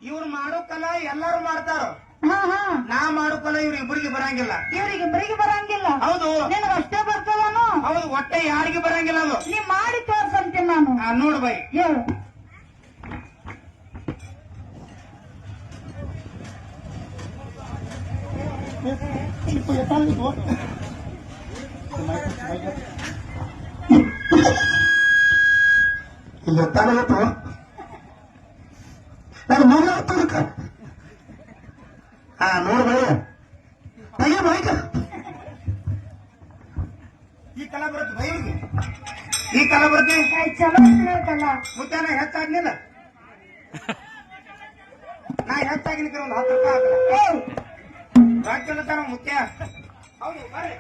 ಇವ್ರು ಮಾಡೋ ಕಲಾ ಎಲ್ಲಾರು ಮಾಡ್ತಾರ. ನಾ ಮಾಡೋ ಕಲಾ ಇವ್ರಿಬ್ಬರಿಗೆ ಬರಂಗಿಲ್ಲ. ಇವ್ರಿಗಿಬ್ಬರಿಗೆ ಬರಂಗಿಲ್ಲ. ಹೌದು, ನಿನಗ ಅಷ್ಟೇ ಬರ್ತದನು. ಹೌದು, ಒಟ್ಟೆ ಯಾರಿಗೆ ಬರಂಗಿಲ್ಲ ಅದು. ನೀ ಮಾಡಿ ತೋರ್ಸಂತೀನಿ ನಾನು. ನೋಡು ಬೈ, ಹೇಳು. ಇಲ್ಲ ತಾನೇ ಗೊತ್ತು ನಾನು ಮೂಲ ತೋರ್ಕ ನೋಡು ಬೈ ತಗೆ ಬೈಕ ಈ ಕಲಾ ಬರುತ್ತೆ ಬೈ ಇವ್ರಿಗೆ. ಈ ಕಲಾ ಬರ್ತೀವಿ ಚಲೋ ಹೇಳ್ತಲ್ಲ. ಮುತ್ತಾನ ಹೆಚ್ಚಾಗ್ಲಿಲ್ಲ. ನಾ ಹೆಚ್ಚಾಗಿನ ಒಂದು 10 ರೂಪಾಯಿ ಹಾಕಲ್ಲ. ರಾಜ್ಯದ ಮುತ್ಯ. ಹೌದು ಬರ್ರಿ.